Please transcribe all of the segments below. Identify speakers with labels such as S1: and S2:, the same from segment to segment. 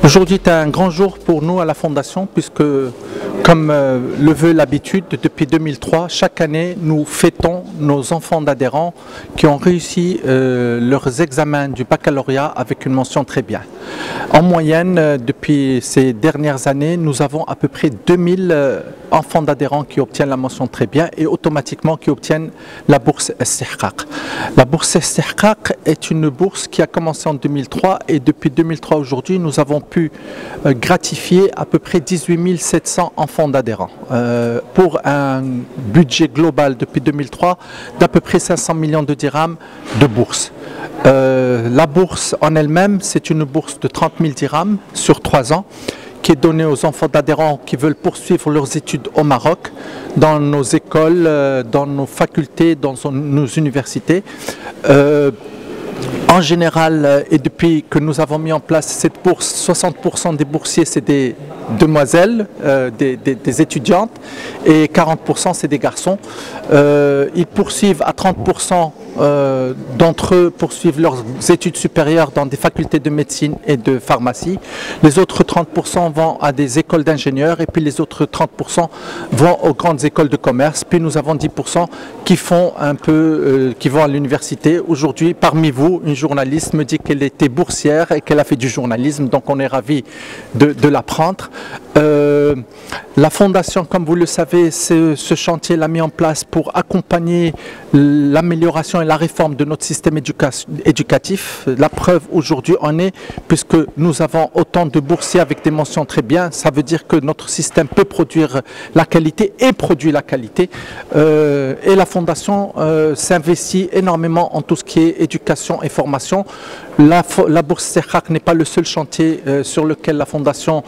S1: Aujourd'hui est un grand jour pour nous à la Fondation puisque, comme le veut l'habitude, depuis 2003, chaque année, nous fêtons nos enfants d'adhérents qui ont réussi leurs examens du baccalauréat avec une mention très bien. En moyenne, depuis ces dernières années, nous avons à peu près 2000 enfants d'adhérents qui obtiennent la mention très bien et automatiquement qui obtiennent la bourse Istihqaq. La bourse Istihqaq est une bourse qui a commencé en 2003 et depuis 2003 aujourd'hui, nous avons pu gratifier à peu près 18 700 enfants d'adhérents pour un budget global depuis 2003 d'à peu près 500 millions de dirhams de bourse. La bourse en elle-même, c'est une bourse de 30 000 dirhams sur 3 ans qui est donnée aux enfants d'adhérents qui veulent poursuivre leurs études au Maroc, dans nos écoles, dans nos facultés, dans nos universités. En général, et depuis que nous avons mis en place cette bourse, 60% des boursiers, c'est des demoiselles, des étudiantes, et 40% c'est des garçons. Ils poursuivent à 30%, d'entre eux poursuivent leurs études supérieures dans des facultés de médecine et de pharmacie. Les autres 30% vont à des écoles d'ingénieurs et puis les autres 30% vont aux grandes écoles de commerce. Puis nous avons 10% qui font un peu, qui vont à l'université. Aujourd'hui, parmi vous, une journaliste me dit qu'elle était boursière et qu'elle a fait du journalisme, donc on est ravis de l'apprendre. La Fondation, comme vous le savez, ce chantier l'a mis en place pour accompagner l'amélioration et la réforme de notre système éducatif. La preuve aujourd'hui en est, puisque nous avons autant de boursiers avec des mentions très bien, ça veut dire que notre système peut produire la qualité et produit la qualité. Et la Fondation s'investit énormément en tout ce qui est éducation et formation. La bourse Istihqaq n'est pas le seul chantier sur lequel la Fondation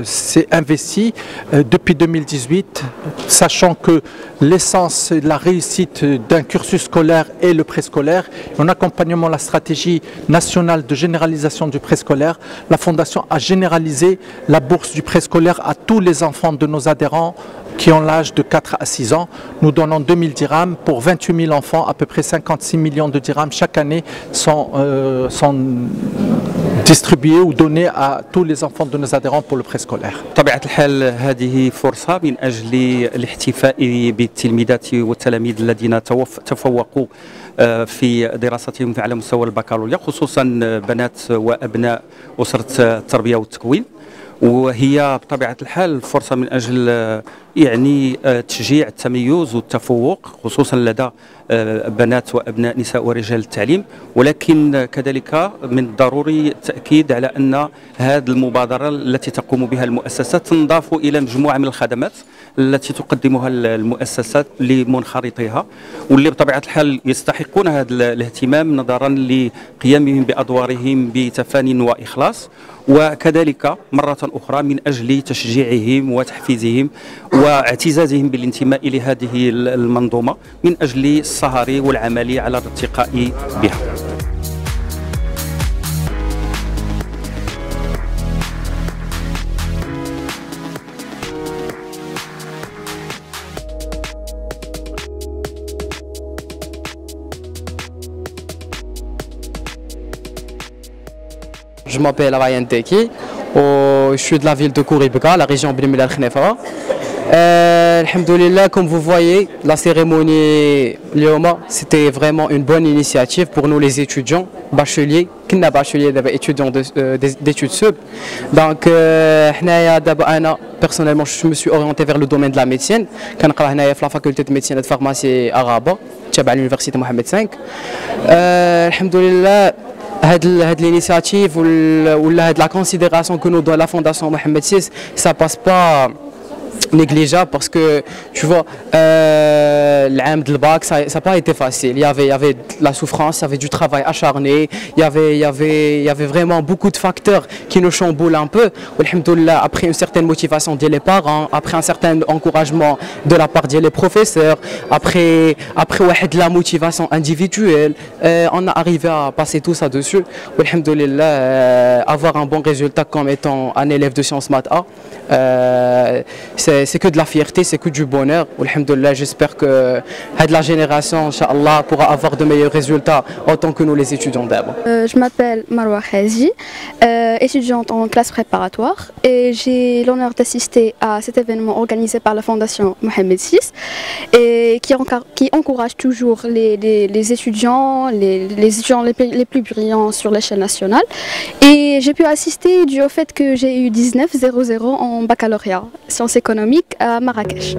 S1: s'est investie depuis 2018, sachant que l'essence de la réussite d'un cursus scolaire est le préscolaire. En accompagnement de la stratégie nationale de généralisation du préscolaire, la Fondation a généralisé la bourse du préscolaire à tous les enfants de nos adhérents qui ont l'âge de 4 à 6 ans. Nous donnons 2000 dirhams pour 28 000 enfants, à peu près 56 millions de dirhams chaque année sont distribués ou donnés à tous les enfants de nos adhérents pour le préscolaire.
S2: بطبيعة الحال هذه فرصة من أجل الاحتفاء بالتلميذات والتلاميذ الذين تفوقوا في دراستهم على مستوى البكالوريا، خصوصا بنات وأبناء أسرة التربية والتكوين. وهي بطبيعة الحال فرصة من أجل يعني تشجيع التميز والتفوق خصوصا لدى بنات وأبناء نساء ورجال التعليم، ولكن كذلك من الضروري التأكيد على أن هذه المبادرة التي تقوم بها المؤسسة تنضاف إلى مجموعة من الخدمات التي تقدمها المؤسسات لمنخرطيها، واللي بطبيعة الحال يستحقون هذا الاهتمام نظرا لقيامهم بأدوارهم بتفاني وإخلاص، وكذلك مرة أخرى من أجل تشجيعهم وتحفيزهم واعتزازهم بالانتماء لهذه المنظومة من أجل السهر والعمل على الارتقاء بها.
S3: Je m'appelle Ryan Teki, je suis de la ville de Kouribga, la région Beni Mellal Khnefra. Alhamdoulilah, comme vous voyez, la cérémonie Lioma, c'était vraiment une bonne initiative pour nous les étudiants, bacheliers, étudiants d'études sub. Donc, personnellement, je me suis orienté vers le domaine de la médecine. Je suis la faculté de médecine et de pharmacie à Rabat, à l'université Mohamed V. Alhamdoulilah. Cette l'initiative ou la considération que nous donne la Fondation Mohamed VI, ça passe pas négligeable parce que tu vois l'âme de bac ça n'a pas été facile. Il y avait de la souffrance, il y avait du travail acharné, il y avait vraiment beaucoup de facteurs qui nous chamboulent un peu. Alhamdoulilah, après une certaine motivation des parents, après un certain encouragement de la part des professeurs, après de la motivation individuelle, on a arrivé à passer tout ça dessus. Alhamdoulilah, avoir un bon résultat comme étant un élève de sciences maths A, c'est que de la fierté, c'est que du bonheur. Alhamdoulilah, j'espère que la génération, Inch'Allah, pourra avoir de meilleurs résultats autant que nous les étudiants d'abord.
S4: Je m'appelle Marwa Khazi, étudiante en classe préparatoire, et j'ai l'honneur d'assister à cet événement organisé par la Fondation Mohamed VI et qui encourage toujours les étudiants, les étudiants les plus brillants sur l'échelle nationale. Et j'ai pu assister dû au fait que j'ai eu 19,00 en baccalauréat, sciences économiques à Marrakech.